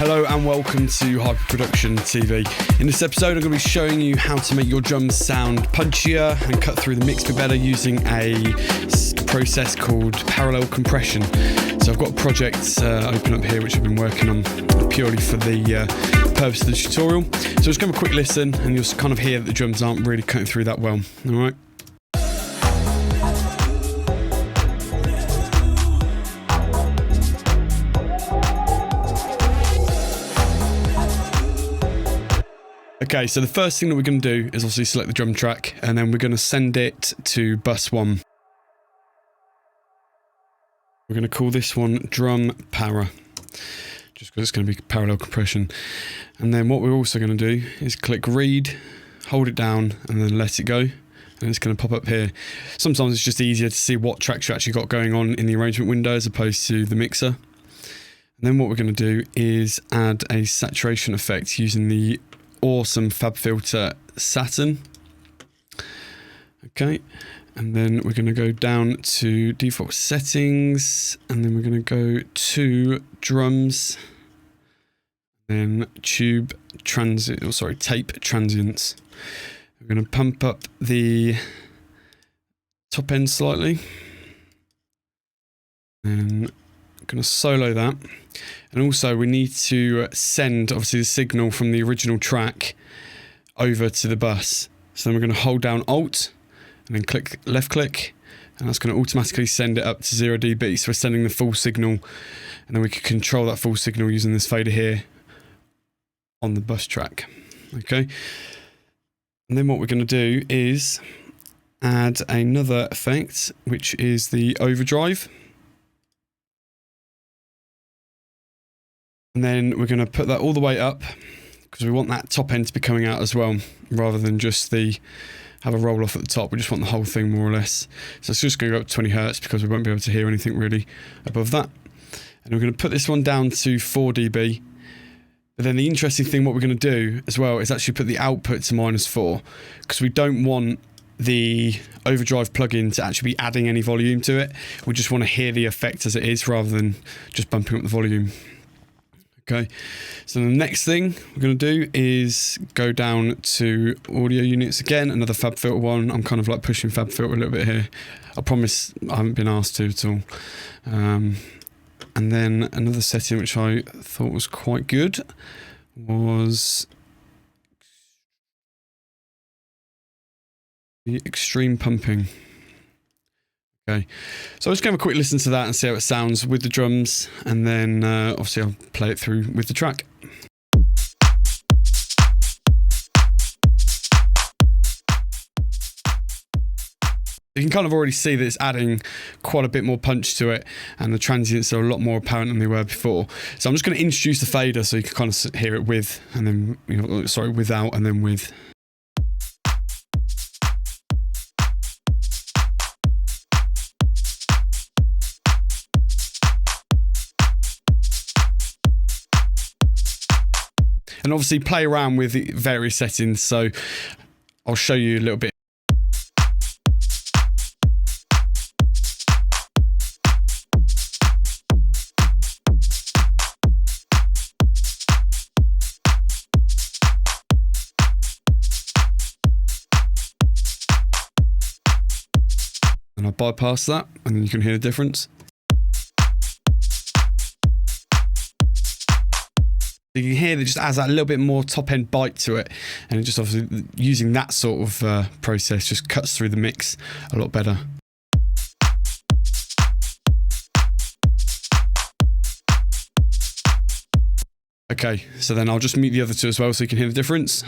Hello and welcome to Hyperproduction TV. In this episode I'm going to be showing you how to make your drums sound punchier and cut through the mix bit better using a process called parallel compression. So I've got a project open up here which I've been working on purely for the purpose of the tutorial. So just give a quick listen and you'll kind of hear that the drums aren't really cutting through that well. Alright. Okay, so the first thing that we're going to do is obviously select the drum track and then we're going to send it to bus 1. We're going to call this one drum para, just because it's going to be parallel compression. And then what we're also going to do is click read, hold it down and then let it go. And it's going to pop up here. Sometimes it's just easier to see what tracks you actually got going on in the arrangement window as opposed to the mixer. And then what we're going to do is add a saturation effect using the awesome FabFilter Saturn. Okay, and then we're going to go down to default settings and then we're going to go to drums, then tape transients. We're going to pump up the top end slightly and I'm going to solo that. And also we need to send obviously the signal from the original track over to the bus. So then we're going to hold down Alt and then left click and that's going to automatically send it up to 0 dB. So we're sending the full signal and then we can control that full signal using this fader here on the bus track. Okay. And then what we're going to do is add another effect, which is the Overdrive. And then we're going to put that all the way up because we want that top end to be coming out as well, rather than just have a roll off at the top. We just want the whole thing more or less. So it's just going to go up to 20 Hertz because we won't be able to hear anything really above that. And we're going to put this one down to 4 dB. But then the interesting thing, what we're going to do as well is actually put the output to -4 because we don't want the Overdrive plugin to actually be adding any volume to it. We just want to hear the effect as it is rather than just bumping up the volume. Okay, so the next thing we're going to do is go down to audio units again, another FabFilter one. I'm kind of like pushing FabFilter a little bit here. I promise I haven't been asked to at all. And then another setting which I thought was quite good was the extreme pumping. Okay, so I'll just give a quick listen to that and see how it sounds with the drums, and then obviously I'll play it through with the track. You can kind of already see that it's adding quite a bit more punch to it, and the transients are a lot more apparent than they were before. So I'm just going to introduce the fader so you can kind of hear it with, and then without, and then with. And obviously play around with the various settings, so I'll show you a little bit. And I'll bypass that, and then you can hear the difference. You can hear that it just adds that little bit more top end bite to it, and it just obviously using that sort of process just cuts through the mix a lot better. Okay, so then I'll just mute the other two as well so you can hear the difference.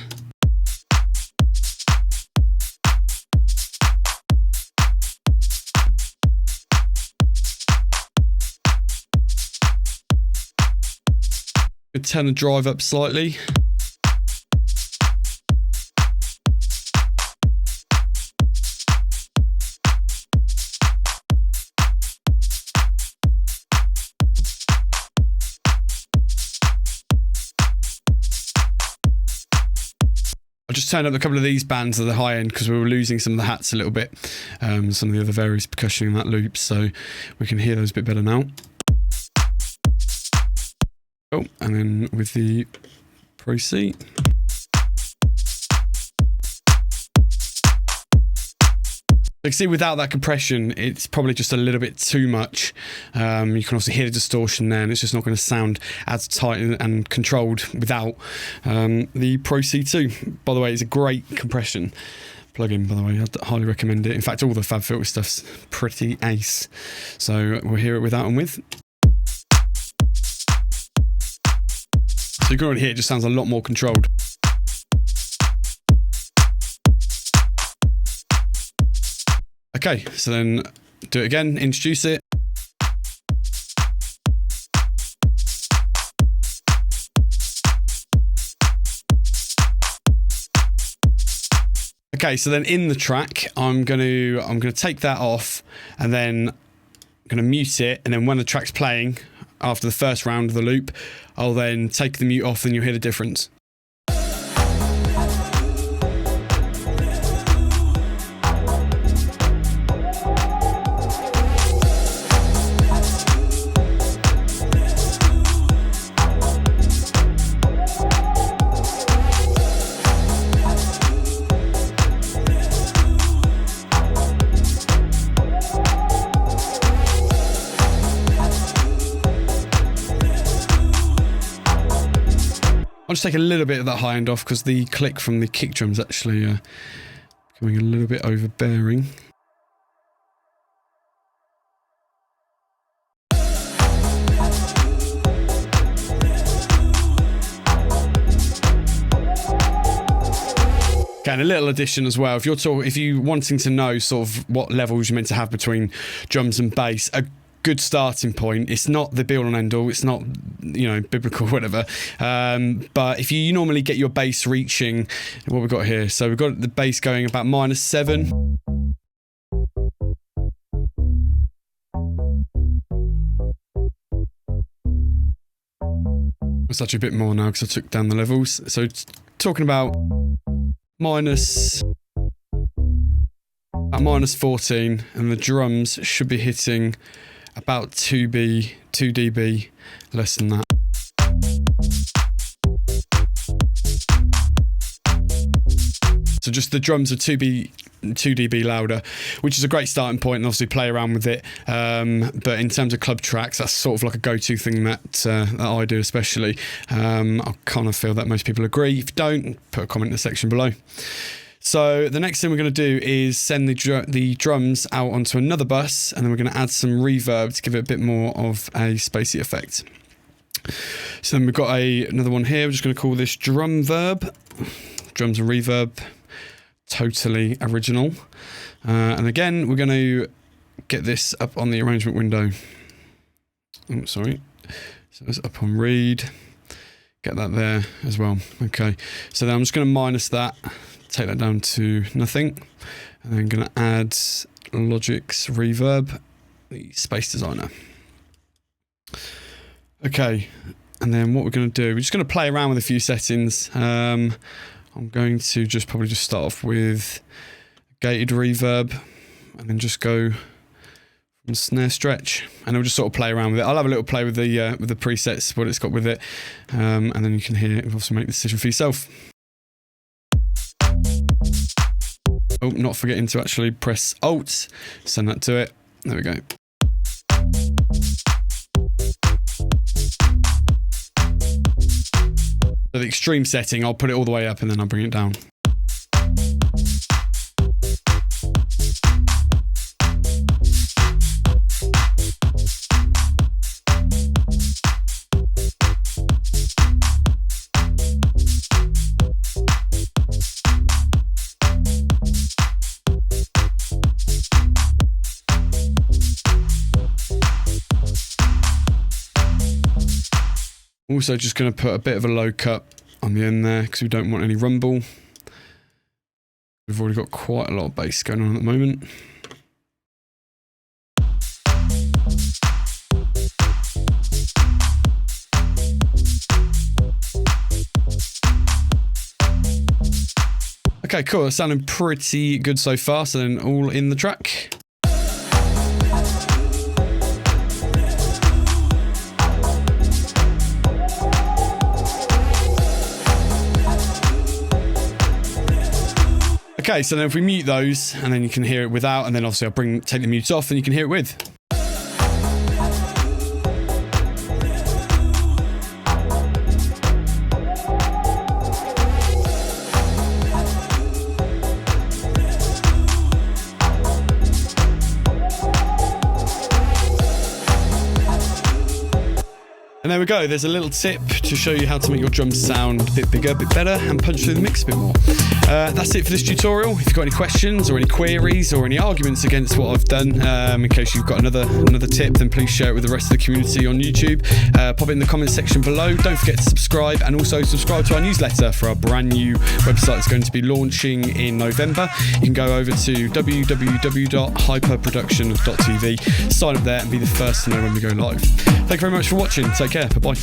Turn the drive up slightly. I just turned up a couple of these bands at the high end because we were losing some of the hats a little bit, some of the other various percussion in that loop, so we can hear those a bit better now. Oh, and then with the Pro C. You can see without that compression, it's probably just a little bit too much. You can also hear the distortion there, and it's just not going to sound as tight and controlled without the Pro C2. By the way, it's a great compression plugin, by the way. I'd highly recommend it. In fact, all the FabFilter stuff's pretty ace. So we'll hear it without and with. So you can already hear it just sounds a lot more controlled. Okay, so then do it again, introduce it. Okay, so then in the track, I'm gonna take that off, and then I'm gonna mute it, and then when the track's playing after the first round of the loop, I'll then take the mute off, and you'll hear the difference. I'll just take a little bit of that high end off because the click from the kick drum's actually becoming a little bit overbearing. Okay, and a little addition as well. If you're wanting to know sort of what levels you're meant to have between drums and bass, a good starting point. It's not the be all and end all. It's not, you know, biblical, whatever. But if you normally get your bass reaching, what we've got here. So we've got the bass going about -7. It's actually a bit more now because I took down the levels. So talking about -14, and the drums should be hitting about 2 dB less than that. So just the drums are 2 dB louder, which is a great starting point, and obviously play around with it. But in terms of club tracks, that's sort of like a go-to thing that I do especially. I kind of feel that most people agree. If you don't, put a comment in the section below. So the next thing we're going to do is send the drums out onto another bus, and then we're going to add some reverb to give it a bit more of a spacey effect. So then we've got another one here. We're just going to call this drum verb. Drums and reverb, totally original. And again, we're going to get this up on the arrangement window. Oh, sorry. So it's up on read. Get that there as well. Okay. So then I'm just going to minus that. Take that down to nothing, and then I'm going to add Logic's reverb, the Space Designer. Okay, and then what we're going to do, we're just going to play around with a few settings. I'm going to probably just start off with gated reverb, and then just go from snare stretch, and we'll just sort of play around with it. I'll have a little play with the presets, what it's got with it, and then you can hear it. Also make the decision for yourself. Oh, not forgetting to actually press Alt, send that to it. There we go. So the extreme setting, I'll put it all the way up and then I'll bring it down. Also just going to put a bit of a low cut on the end there because we don't want any rumble. We've already got quite a lot of bass going on at the moment. Okay, cool. It's sounding pretty good so far. So then all in the track. Okay, so then if we mute those, and then you can hear it without, and then obviously I'll take the mute off, and you can hear it with. And there we go, there's a little tip to show you how to make your drums sound a bit bigger, a bit better, and punch through the mix a bit more. That's it for this tutorial. If you've got any questions or any queries or any arguments against what I've done, in case you've got another tip, then please share it with the rest of the community on YouTube. Pop it in the comments section below. Don't forget to subscribe, and also subscribe to our newsletter for our brand new website that's going to be launching in November. You can go over to www.hyperproduction.tv, sign up there and be the first to know when we go live. Thank you very much for watching. Take care. Bye-bye.